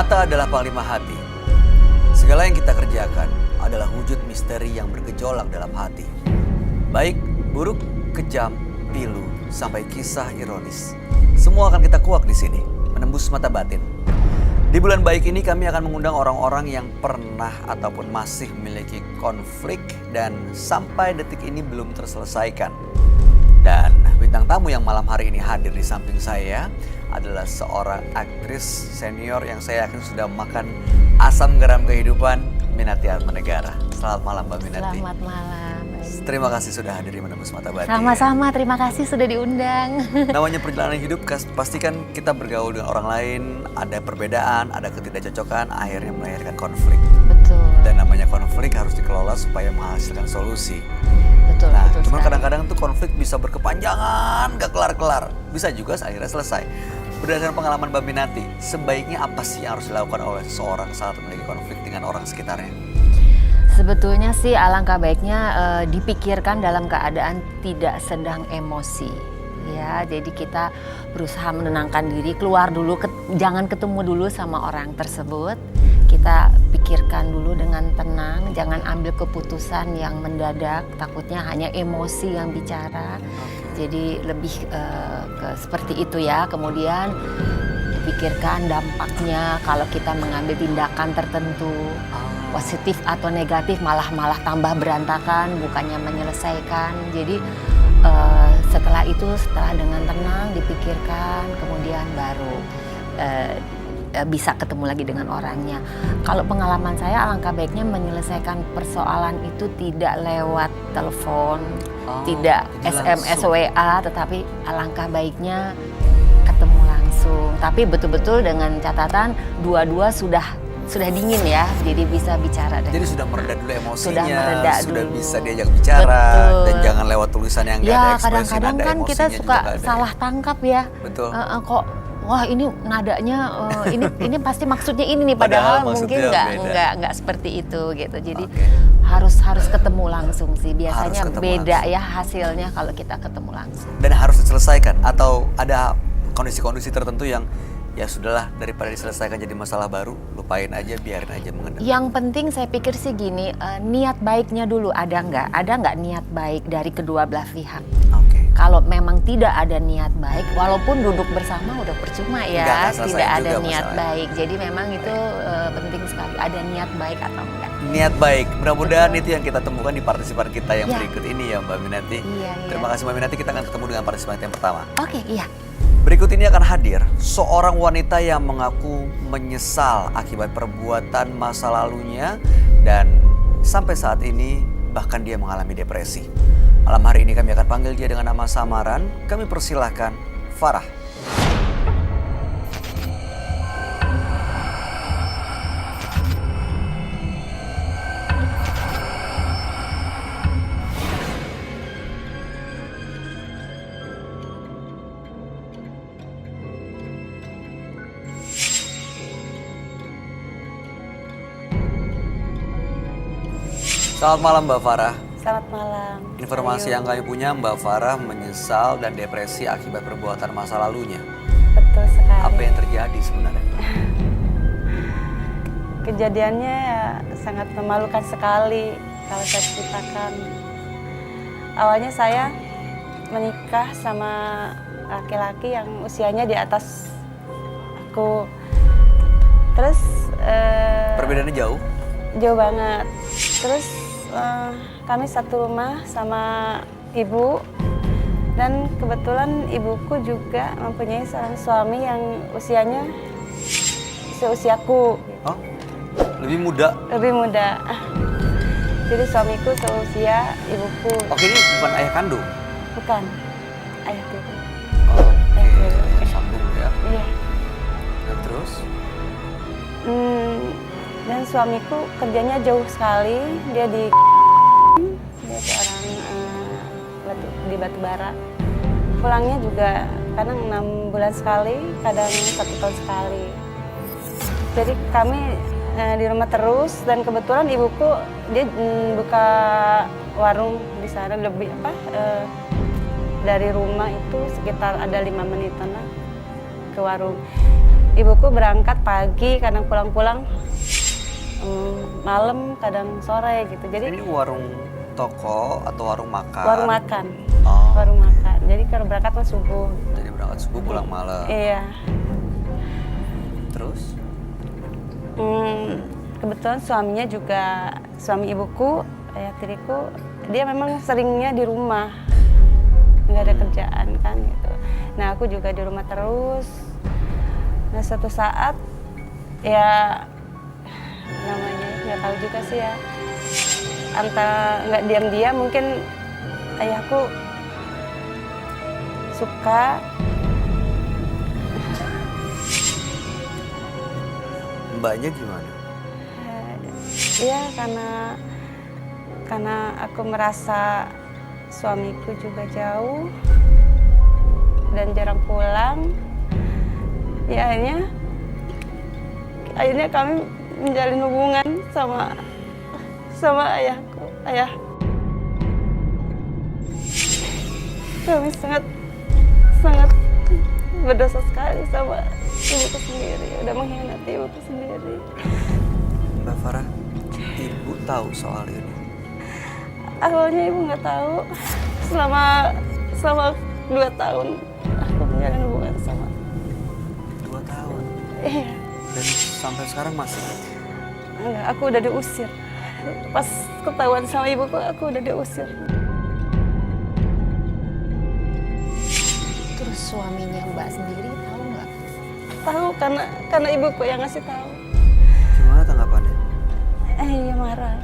Mata adalah panglima hati. Segala yang kita kerjakan adalah wujud misteri yang bergejolak dalam hati. Baik, buruk, kejam, pilu, sampai kisah ironis. Semua akan kita kuak di sini, menembus mata batin. Di bulan baik ini kami akan mengundang orang-orang yang pernah ataupun masih memiliki konflik dan sampai detik ini belum terselesaikan. Dan bintang tamu yang malam hari ini hadir di samping saya adalah seorang aktris senior yang saya yakin sudah makan asam garam kehidupan, Minati Atmanegara. Selamat malam Mbak Minati. Selamat malam. Terima kasih sudah hadir di Menembus Mata Batin. Sama-sama, terima kasih sudah diundang. Namanya perjalanan hidup, pasti kan kita bergaul dengan orang lain, ada perbedaan, ada ketidakcocokan, akhirnya melahirkan konflik. Betul. Dan namanya konflik harus dikelola supaya menghasilkan solusi. Betul, Nah, betul cuman sekali. kadang-kadang tuh konflik bisa berkepanjangan, gak kelar-kelar. Bisa juga akhirnya selesai. Berdasarkan pengalaman Mbak Minati, sebaiknya apa sih yang harus dilakukan oleh seseorang saat memiliki konflik dengan orang sekitarnya? Sebetulnya sih alangkah baiknya dipikirkan dalam keadaan tidak sedang emosi. Ya, jadi kita berusaha menenangkan diri, keluar dulu, jangan ketemu dulu sama orang tersebut. Kita pikirkan dulu dengan tenang, jangan ambil keputusan yang mendadak, takutnya hanya emosi yang bicara. Jadi lebih seperti itu ya. Kemudian pikirkan dampaknya kalau kita mengambil tindakan tertentu, positif atau negatif, malah tambah berantakan, bukannya menyelesaikan. Jadi setelah itu, setelah dengan tenang dipikirkan, kemudian baru bisa ketemu lagi dengan orangnya. Kalau pengalaman saya, alangkah baiknya menyelesaikan persoalan itu tidak lewat telepon, tidak SMS, WA, tetapi alangkah baiknya ketemu langsung. Tapi betul-betul dengan catatan dua-dua sudah dingin ya, jadi bisa bicara. Jadi sudah mereda dulu emosinya, sudah bisa diajak bicara. Betul. Dan jangan lewat tulisan yang nggak ada ekspresi, kadang-kadang kan kita suka salah tangkap ya. Betul. Kok wah ini nadanya ini pasti maksudnya ini nih, padahal mungkin nggak seperti itu gitu. Jadi harus ketemu langsung sih, biasanya beda langsung ya hasilnya kalau kita ketemu langsung. Dan harus diselesaikan atau ada kondisi-kondisi tertentu yang ya sudahlah, daripada diselesaikan jadi masalah baru, lupain aja, biarin aja mengendap. Yang penting saya pikir sih gini, niat baiknya dulu ada nggak niat baik dari kedua belah pihak. Kalau memang tidak ada niat baik, walaupun duduk bersama udah percuma ya, tidak ada niat baik. Jadi memang itu penting sekali, ada niat baik atau enggak. Niat baik, mudah-mudahan itu yang kita temukan di partisipan kita yang berikut ini ya Mbak Minati. Terima kasih Mbak Minati, kita akan ketemu dengan partisipan yang pertama. Iya. Berikut ini akan hadir seorang wanita yang mengaku menyesal akibat perbuatan masa lalunya dan sampai saat ini bahkan dia mengalami depresi. Malam hari ini kami akan panggil dia dengan nama samaran. Kami persilahkan Farah. Selamat malam Mbak Farah. Selamat malam. Informasi yang kami punya, Mbak Farah menyesal dan depresi akibat perbuatan masa lalunya. Betul sekali. Apa yang terjadi sebenarnya? Kejadiannya ya sangat memalukan sekali kalau saya ceritakan. Awalnya saya menikah sama laki-laki yang usianya di atas aku. Terus perbedaannya jauh? Jauh banget. Terus kami satu rumah sama ibu, dan kebetulan ibuku juga mempunyai seorang suami yang usianya seusiaku. Oh, lebih muda? Lebih muda. Jadi suamiku seusia ibuku. Oke, ini bukan ayah kandung? Bukan, ayah tiri. Oke, sambung ya? Iya. Dan terus? Dan suamiku kerjanya jauh sekali, dia seorang di batu bara. Pulangnya juga kadang 6 bulan sekali, kadang 1 tahun sekali. Jadi kami di rumah terus, dan kebetulan ibuku dia buka warung di sana, lebih dari rumah itu sekitar ada 5 menitan lah ke warung. ibuku berangkat pagi, kadang pulang-pulang malam, kadang sore gitu. Jadi Ini warung toko atau warung makan? warung makan, Oh, warung makan. Jadi kalau berangkat mah subuh. jadi berangkat subuh pulang malam. Iya. Terus? Kebetulan suaminya juga, suami ibuku, ayah tiriku, dia memang seringnya di rumah, nggak ada kerjaan kan gitu. Nah aku juga di rumah terus. Nah suatu saat ya namanya nggak tahu juga sih ya, antara nggak diam-diam mungkin ayahku suka. Mbaknya gimana? Iya karena aku merasa suamiku juga jauh dan jarang pulang. Ya akhirnya kami menjalin hubungan sama ayahku. Ayah kami sangat berdosa sekali sama ibuku sendiri, udah mengkhianati ibuku sendiri. Mbak Farah, ibu tahu soal ini? Awalnya ibu nggak tahu. Selama 2 tahun aku menjalin hubungan sama. 2 tahun? Iya. Dan sampai sekarang masih? Enggak, aku udah diusir. Pas ketahuan sama ibuku, aku udah diusir. Terus suaminya Mbak sendiri tahu nggak? Tahu karena ibuku yang ngasih tahu. Gimana tanggapannya? Iya marah.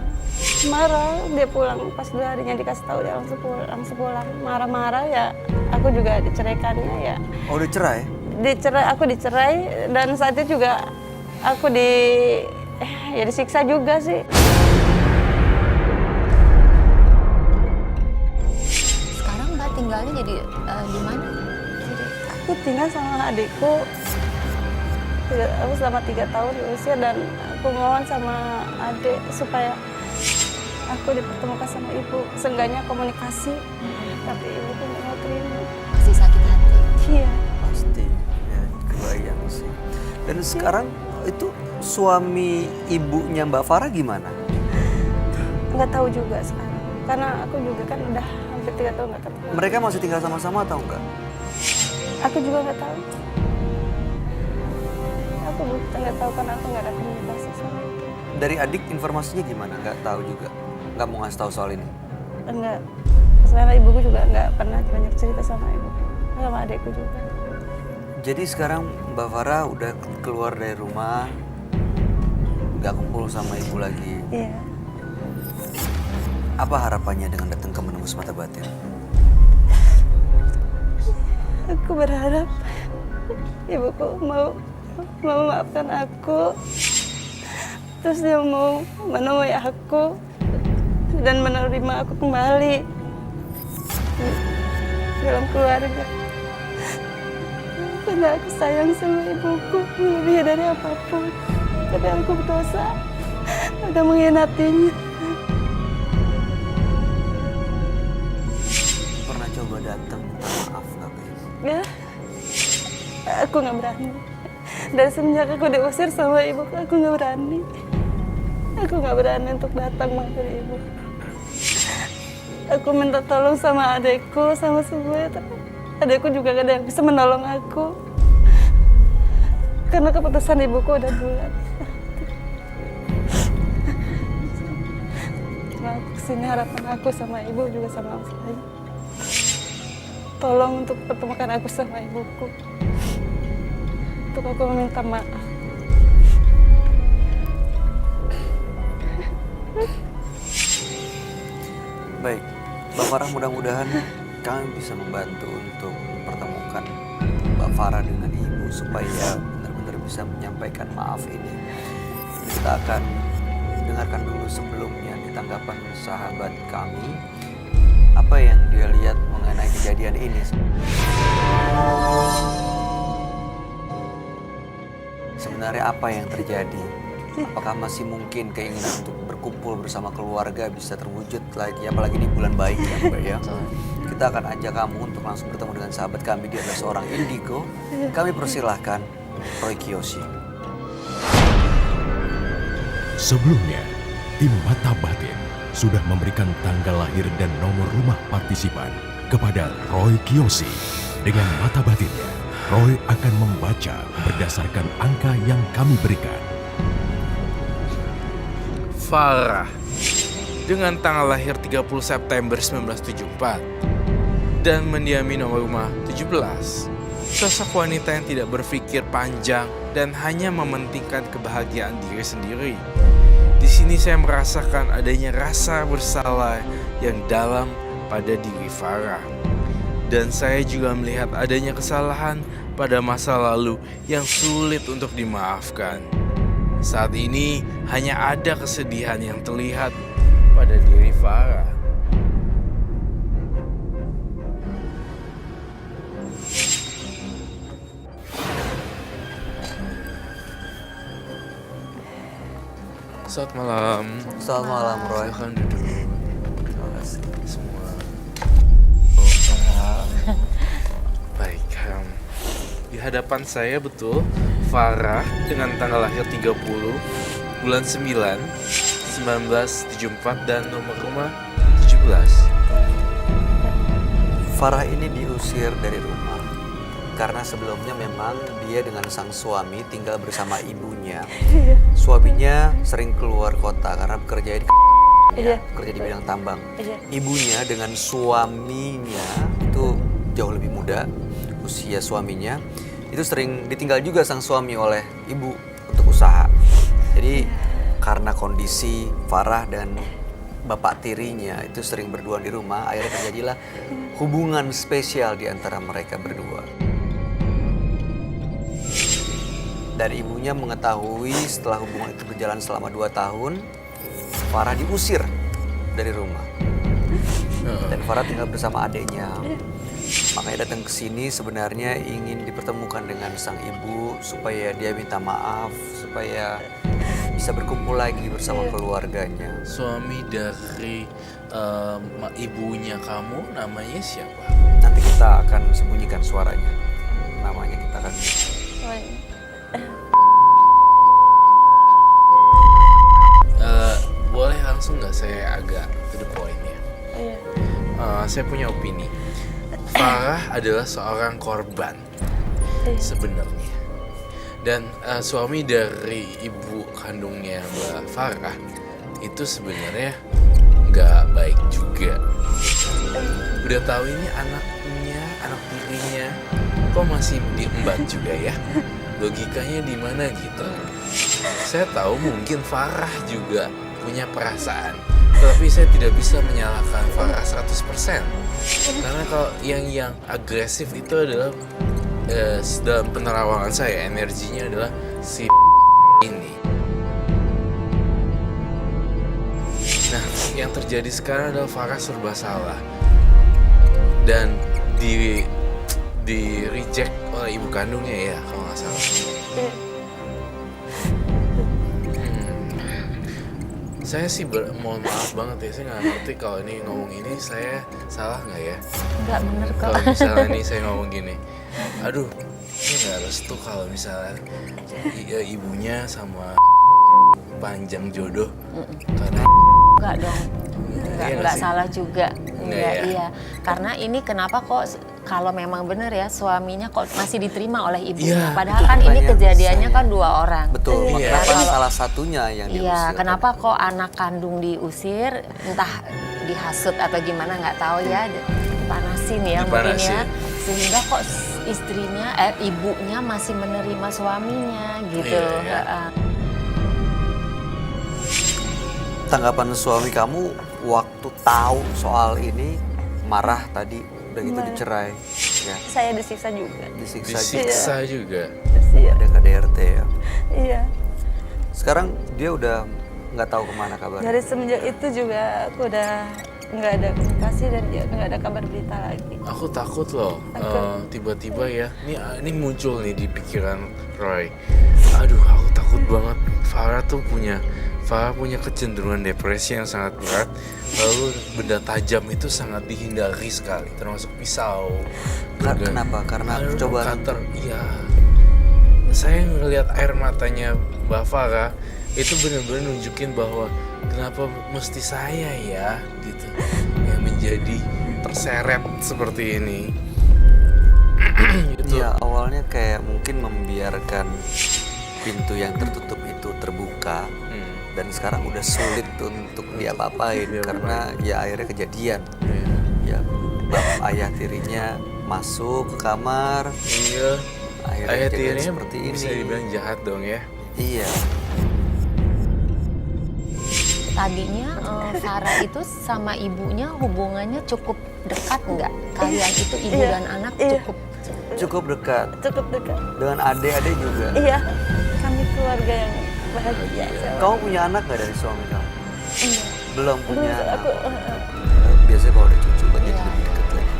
Dia pulang pas 2 harinya dikasih tahu dia langsung pulang. Marah-marah ya. Aku juga diceraikannya ya. Oh, udah cerai? Aku dicerai dan saat itu juga aku disiksa juga sih. Sekarang Mbak tinggalnya jadi di mana? Aku tinggal sama adikku. Aku selama 3 tahun diusir dan aku mohon sama adik supaya aku dipertemukan sama ibu. Seenggaknya komunikasi. Tapi ibu tuh nggak mau terima. Masih sakit hati. Iya. Pasti, ya kebayang sih. Dan sekarang itu suami ibunya Mbak Farah gimana? Nggak tahu juga sekarang. Karena aku juga kan udah hampir 3 tahun nggak ketemu. Mereka masih tinggal sama-sama atau enggak? Aku juga nggak tahu. Aku nggak tahu karena aku nggak ada komunikasi sama itu. Dari adik informasinya gimana? Nggak tahu juga? Nggak mau ngasih tahu soal ini? Enggak. Sebenarnya ibuku juga nggak pernah banyak cerita sama ibu. Sama adikku juga. Jadi sekarang Mbak Farah udah keluar dari rumah, nggak kumpul sama ibu lagi. Iya. Apa harapannya dengan datang ke Menembus Mata Batin? Aku berharap ibuku mau memaafkan aku. Terus dia mau menemui aku dan menerima aku kembali dalam keluarga. Karena aku sayang sama ibuku lebih dari apapun. Tapi aku berdosa, udah mengkhianatinya. Pernah coba datang minta maaf nggak ke ibu? Ya, aku nggak berani. Dari semenjak aku diusir sama ibuku, aku nggak berani. Aku nggak berani untuk datang maafin ibu. Aku minta tolong sama adekku, sama semuanya, tapi adekku juga gak ada yang bisa menolong aku. Karena keputusan ibuku udah bulat. Cuma aku kesini harapan aku sama ibu juga sama saya. Tolong untuk pertemukan aku sama ibuku. Untuk aku meminta maaf. Baik, Mbak Farah, mudah-mudahan kami bisa membantu untuk mempertemukan Mbak Farah dengan ibu supaya benar-benar bisa menyampaikan maaf ini. Kita akan dengarkan dulu sebelumnya di tanggapan sahabat kami apa yang dia lihat mengenai kejadian ini. Sebenarnya apa yang terjadi? Apakah masih mungkin keinginan untuk berkumpul bersama keluarga bisa terwujud lagi, apalagi di bulan baik ya Mbak ya? Kita akan ajak kamu untuk langsung bertemu dengan sahabat kami, dia adalah seorang indigo. Kami persilahkan Roy Kiyoshi. Sebelumnya, tim Mata Batin sudah memberikan tanggal lahir dan nomor rumah partisipan kepada Roy Kiyoshi. Dengan mata batinnya, Roy akan membaca berdasarkan angka yang kami berikan. Farah dengan tanggal lahir 30 September 1974 dan mendiami nomor rumah 17. Sosok wanita yang tidak berpikir panjang dan hanya mementingkan kebahagiaan diri sendiri. Di sini saya merasakan adanya rasa bersalah yang dalam pada diri Farah. Dan saya juga melihat adanya kesalahan pada masa lalu yang sulit untuk dimaafkan. Saat ini hanya ada kesedihan yang terlihat pada diri Farah. Selamat malam. Selamat malam, Roy. Silakan duduk. Terima kasih. Semua. Oh, Baik, di hadapan saya betul Farah dengan tanggal lahir 30 bulan 9 1974 dan nomor rumah 17. Farah ini diusir dari rumah karena sebelumnya memang dia dengan sang suami tinggal bersama ibunya. Suaminya sering keluar kota karena bekerja di bekerja di bidang tambang. Ibunya dengan suaminya itu jauh lebih muda, usia suaminya itu sering ditinggal juga sang suami oleh ibu untuk usaha. Jadi karena kondisi Farah dan bapak tirinya itu sering berdua di rumah, akhirnya terjadilah hubungan spesial di antara mereka berdua. Dan ibunya mengetahui setelah hubungan itu berjalan selama 2 tahun, Farah diusir dari rumah. Dan Farah tinggal bersama adiknya. Makanya datang ke sini sebenarnya ingin dipertemukan dengan sang ibu supaya dia minta maaf, supaya bisa berkumpul lagi bersama keluarganya. Suami dari ibunya kamu namanya siapa? Nanti kita akan sembunyikan suaranya. Namanya kita akan... Boleh langsung nggak saya agak to the point ya? Iya. Saya punya opini. Farah adalah seorang korban sebenarnya. Dan suami dari ibu kandungnya Mbak Farah itu sebenarnya nggak baik juga. Udah tahu ini anak tirinya, kok masih diembat juga ya? Logikanya di mana gitu? Saya tahu mungkin Farah juga punya perasaan, tapi saya tidak bisa menyalahkan Farah 100%. Karena kalau yang agresif itu adalah dalam penerawangan saya, energinya adalah si ini. Nah, yang terjadi sekarang adalah Farah serba salah dan di reject oleh ibu kandungnya ya kalau nggak salah. Saya sih mohon maaf banget ya, saya nggak ngerti kalau ini ngomong ini saya salah nggak ya? Nggak bener kok. Kalau misalnya nih saya ngomong gini, aduh ini nggak restu kalau misalnya ibunya sama panjang jodoh karena Enggak dong. Enggak sih? salah juga. Enggak, ya? iya. Karena ini kenapa kok kalau memang benar ya suaminya kok masih diterima oleh ibunya. Iya, Padahal itu kan ini makanya kejadiannya saya- kan 2 orang. Betul, Iya. makanya salah satunya yang diusir. Iya, kenapa kok anak kandung diusir, entah dihasut atau gimana nggak tahu ya, dipanasin ya mungkin ya, Dipanasin. sehingga kok istrinya, ibunya masih menerima suaminya gitu. Iya. Heeh. Tanggapan suami kamu waktu tahu soal ini marah tadi udah gitu Marah. dicerai ya, Saya disiksa juga. disiksa juga. disiksa juga. Iya. Ada KDRT ya. Iya. Sekarang dia udah nggak tahu kemana kabarnya. Dari semenjak itu juga aku udah nggak ada komunikasi dan dia nggak ada kabar berita lagi. Aku takut loh, tiba-tiba ya, ini muncul nih di pikiran Roy. Aduh, aku takut banget. Farah punya kecenderungan depresi yang sangat berat. Lalu benda tajam itu sangat dihindari sekali, termasuk pisau. Kenapa? Karena percobaan cutter, iya. saya ngelihat air matanya Mbak Farah itu benar-benar nunjukin bahwa kenapa mesti saya ya gitu yang menjadi terseret seperti ini. Gitu. Ya awalnya kayak mungkin membiarkan pintu yang tertutup itu terbuka dan sekarang udah sulit untuk diapa-apain karena ya akhirnya kejadian. Ya bapak ayah tirinya masuk ke kamar. Iya. Akhirnya Ayah kejadian tirinya seperti ini. bisa dibilang jahat dong ya. Iya. Tadinya Farah itu sama ibunya hubungannya cukup dekat nggak? Kalian itu ibu Iya, dan anak iya. Cukup dekat Cukup dekat. dengan adik-adik juga. Iya, kami keluarga yang bahagia. Kamu punya anak nggak dari suami kamu? Enggak. Belum punya Belum, anak. aku Biasanya kalau ada cucu kan jadi Iya. lebih dekat lagi.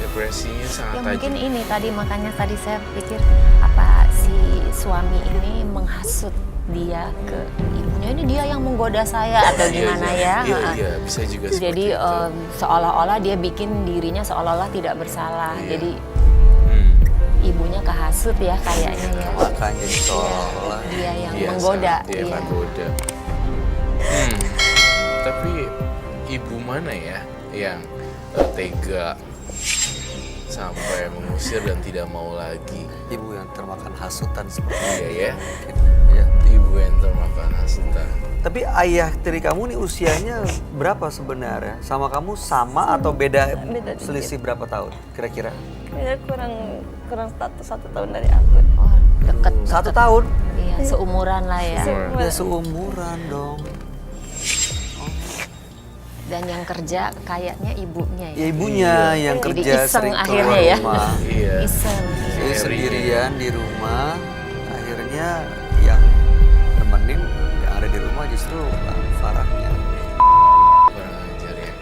Depresinya sangat Ya tajam. mungkin ini tadi makanya tadi saya pikir apa si suami ini menghasut dia ke ibunya, ini dia yang menggoda saya atau gimana ya? Iya, Ha-ha. iya, bisa juga seperti Jadi itu. seolah-olah dia bikin dirinya seolah-olah tidak bersalah. Iya. Jadi Hmm. ibunya kehasut ya kayaknya ya. Makanya seolah Dia yang Iya, menggoda. sangat dia Iya. menggoda. Tapi ibu mana ya yang tega sampai mengusir dan tidak mau lagi? ibu yang termakan hasutan seperti Iya ya, mungkin. Ya. ibu yang termakan hasutan. Tapi ayah tiri kamu nih usianya berapa sebenarnya? Sama kamu sama atau beda Beda dikit. selisih berapa tahun kira-kira? Kayaknya kurang satu tahun dari aku. Oh, deket. 1 tahun? Iya, seumuran lah ya. Seumuran. Ya seumuran dong. Dan yang kerja kayaknya ibunya ya. Ya ibunya yang Jadi kerja iseng sering akhirnya keluar ya. rumah. Iya. Iseng. Jadi Sendirian. sendirian di rumah, akhirnya yang nemenin yang ada di rumah justru Farahnya. Kurang ajar ya.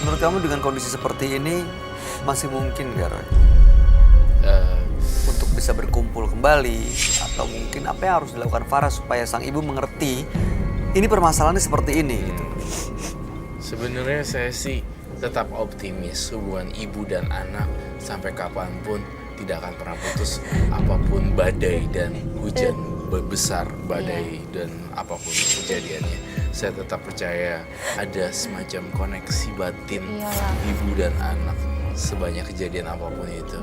Menurut kamu dengan kondisi seperti ini masih mungkin gak Roy? Eh, Untuk bisa berkumpul kembali atau mungkin apa yang harus dilakukan Farah supaya sang ibu mengerti ini permasalahannya seperti ini gitu. Sebenarnya saya sih tetap optimis hubungan ibu dan anak sampai kapanpun tidak akan pernah putus apapun badai dan hujan besar badai dan apapun kejadiannya. Saya tetap percaya ada semacam koneksi batin Iyalah. ibu dan anak sebanyak kejadian apapun itu.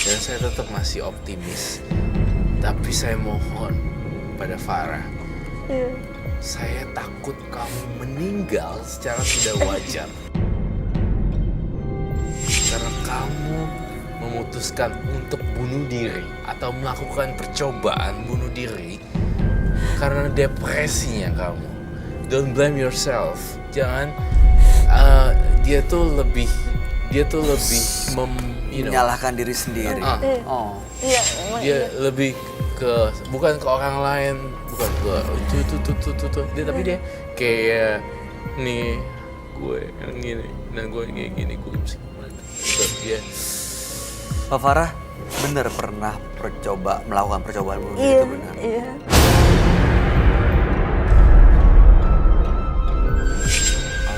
Dan saya tetap masih optimis. Tapi saya mohon pada Farah, Iya. saya takut kamu meninggal secara tidak wajar. Karena kamu memutuskan untuk bunuh diri atau melakukan percobaan bunuh diri karena depresinya kamu. Don't blame yourself. Jangan dia tuh lebih Menyalahkan diri sendiri. Iya. Oh. Iya, memang dia iya. lebih ke bukan ke orang lain, bukan ke tuh dia, tapi dia kayak nih gue yang gini dan gue kayak gini gue mesti gimana gitu. Dia Pak Farah benar pernah melakukan percobaan bunuh diri Iya, itu benar. iya.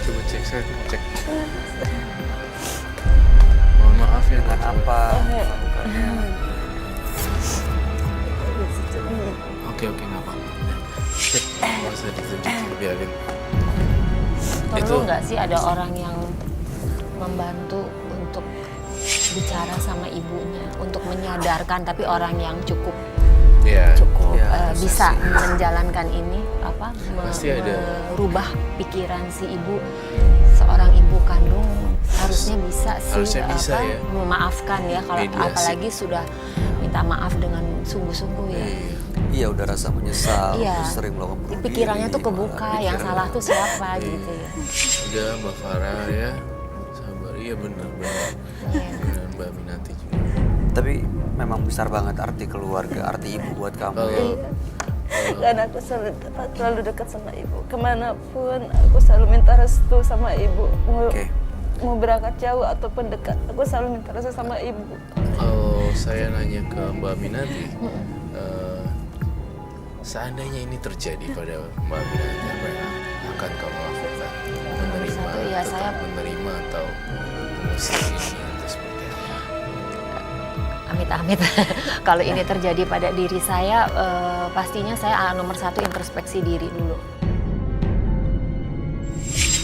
coba cek, saya mau cek. Mohon maaf ya Dengan Kak. apa Oh, iya. melakukannya? Oke nggak apa-apa. Cek, nggak usah ditunjukin, biarin. Perlu Itu- nggak sih ada orang yang membantu untuk bicara sama ibunya, untuk menyadarkan, tapi orang yang cukup Ya. Ya, harusnya bisa sih. menjalankan ini Pasti ada. merubah pikiran si ibu. Seorang ibu kandung harusnya bisa sih Harusnya bisa ya. memaafkan ya, kalau Mediasi. apalagi sudah minta maaf dengan sungguh-sungguh ya. Iya udah rasa menyesal, Iya. terus sering melakukan bunuh diri. Pikirannya tuh kebuka, yang pikiran- salah tuh siapa gitu ya. Udah Mbak Farah ya, sabar. Iya benar. Iya. Benar Mbak Minati juga. Tapi memang besar banget arti keluarga, arti ibu buat kamu ya. Kalau Dan aku selalu dekat sama ibu. Kemanapun aku selalu minta restu sama ibu. Oke. Mau berangkat jauh ataupun dekat, aku selalu minta restu sama ibu. kalau saya nanya ke Mbak Minati, seandainya ini terjadi pada Mbak Minati, apa yang akan kamu lakukan? Menerima, Satu, ya, tetap saya- menerima atau mengusir ini atau seperti apa? amit-amit. Kalau ini terjadi pada diri saya, pastinya saya nomor satu introspeksi diri dulu.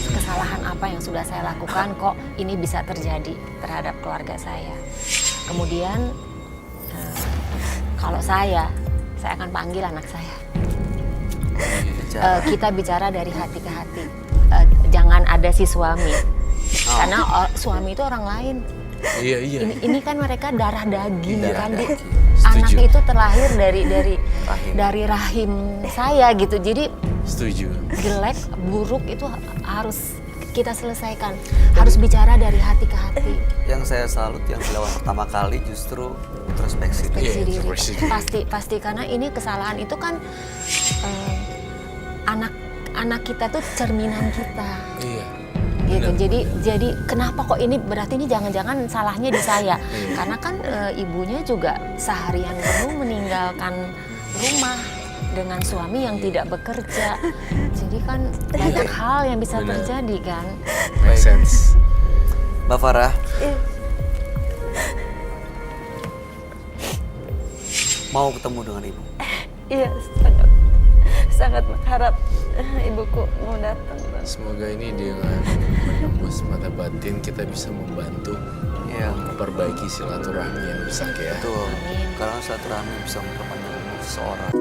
Kesalahan apa yang sudah saya lakukan kok ini bisa terjadi terhadap keluarga saya. Kemudian kalau saya akan panggil anak saya. Kita bicara dari hati ke hati. Jangan ada si suami. Karena suami itu orang lain. Iya. Ini kan mereka darah daging kan. Anak Setuju. itu terlahir dari rahim saya gitu. Jadi Setuju. jelek, buruk itu harus kita selesaikan. Harus bicara dari hati ke hati. Yang saya salut yang dilawan pertama kali justru introspeksi. Iya, Introspeksi diri. introspeksi diri. Pasti karena ini kesalahan itu kan anak kita tuh cerminan kita. Iya. Gitu. Benar. Jadi kenapa kok ini berarti ini jangan-jangan salahnya di saya? Iya. Karena kan ibunya juga seharian penuh meninggalkan rumah dengan suami yang tidak bekerja. Jadi kan banyak hal yang bisa Benar. terjadi kan. Make sense. Mbak Farah, mau ketemu dengan ibu? Iya, sangat berharap ibuku mau datang. Semoga ini dengan menembus mata batin kita bisa membantu Iya, memperbaiki silaturahmi yang rusak ya. betul. Karena silaturahmi bisa memperpanjang umur seseorang.